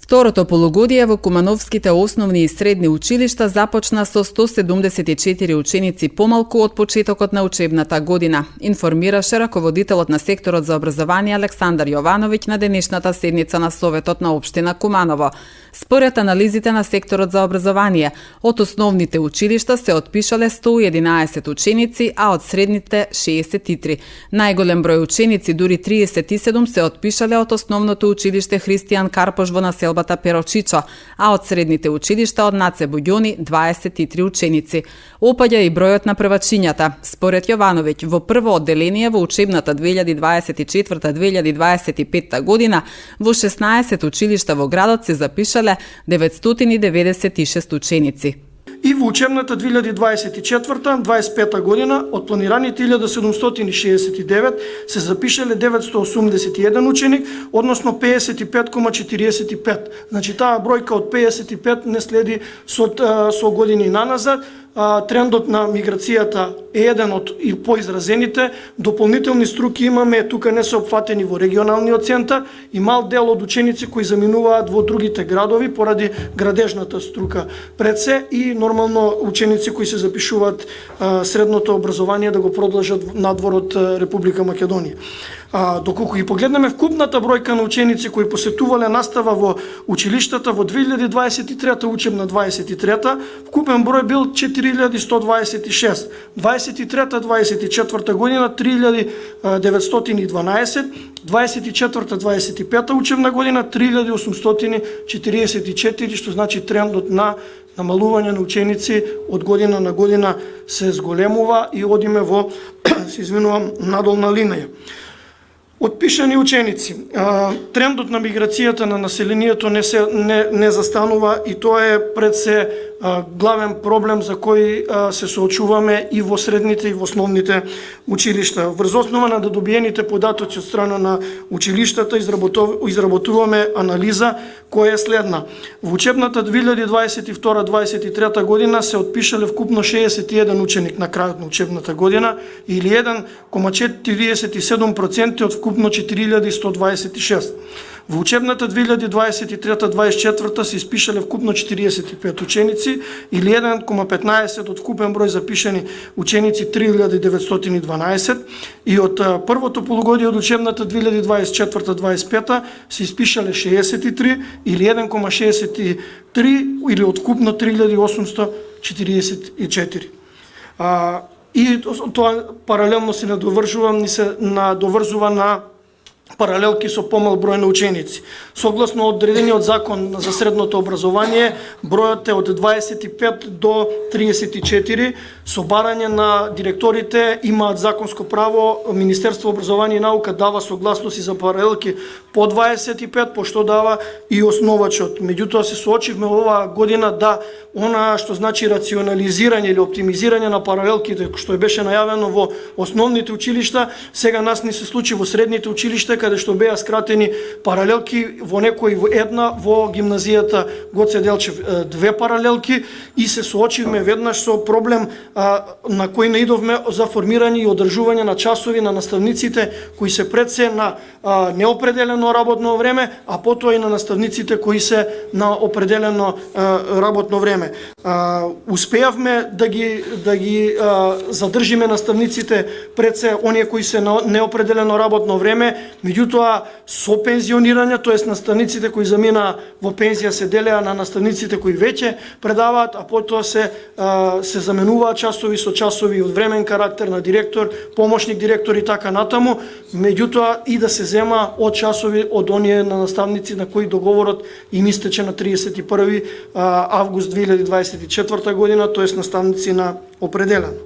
Второто полугодие во Кумановските основни и средни училишта започна со 174 ученици помалку од почетокот на учебната година, информираше раководителот на секторот за образование Александар Јовановиќ на денешната седница на Советот на општина Куманово. Според анализите на секторот за образование, од основните училишта се отпишале 111 ученици, а од средните 63. Најголем број ученици, дури 37, се отпишале од основното училиште Христијан Карпош во населбата Перочичо, а од средните училишта од Наце Буѓони 23 ученици. Опаѓа и бројот на првачињата. Според Јовановиќ, во прво одделение во учебната 2024-2025 година во 16 училишта во градот се запишале 996 ученици. И во учебната 2024-2025 година од планираните 1769 се запишале 981 ученик, односно 55,45. Значи таа бројка од 55 не следи со години наназад. Трендот на миграцијата е еден од и поизразените. Дополнителни струки имаме, тука не се опфатени во регионалниот центар и мал дел од ученици кои заминуваат во другите градови поради градежната струка. Пред се и нормално ученици кои се запишуваат средното образование да го продолжат надвор од Република Македонија. Доколку ги погледнеме вкупната бројка на ученици кои посетувале настава во училиштата во 2023 учебна 23, вкупен број бил 4126. 23-24 година 3912, 24-25 учебна година 3844, што значи трендот на намалување на ученици од година на година се зголемува и одиме во надолна линија. Отпишани ученици. Трендот на миграцијата на населението не застанува и тоа е пред се главен проблем за кој се соочуваме и во средните и во основните училишта. Врз основа на добиените податоци од страна на училиштата изработуваме анализа која е следна. Во учебната 2022-2023 година се отпишале вкупно 61 ученик на крајот на учебната година или 1,47% од вкупно 4126. Во учебната 2023-2024 се испишале вкупно 45 ученици или 1,15 од вкупен број запишани ученици 3912 и од првото полугодие од учебната 2024-2025 се испишале 63 или 1,63 или од вкупно 3844. И тоа паралелно се надоврзува на паралелки со помал број на ученици. Согласно одредениот закон за средното образование, бројот е од 25 до 34. Со барање на директорите имаат законско право, Министерство образование и наука дава согласност и за паралелки по 25, пошто дава и основачот. Меѓутоа се соочивме оваа година да она што значи рационализирање или оптимизирање на паралелките, што беше најавено во основните училишта, сега нас не се случи во средните училишта, каде што беа скратени паралелки, во некој една, во гимназијата Гоце Делчев 2 паралелки и се соочивме веднаш со проблем на кој наидовме за формирање и одржување на часови на наставниците кои се пред се на неопределено работно време, а потоа и на наставниците кои се на определено работно време. Успеавме да ги задржиме наставниците пред се оние кои се на неопределено работно време, меѓутоа со пензионирање, тоест наставниците кои заминаа во пензија се делеа на наставниците кои веќе предаваат, а потоа се заменуваат часови со часови од времен карактер на директор, помошник директор и така натаму, меѓутоа и да се зема од часови од оние на наставници на кои договорот им истече на 31 август 2024 година, тоест наставници на определено.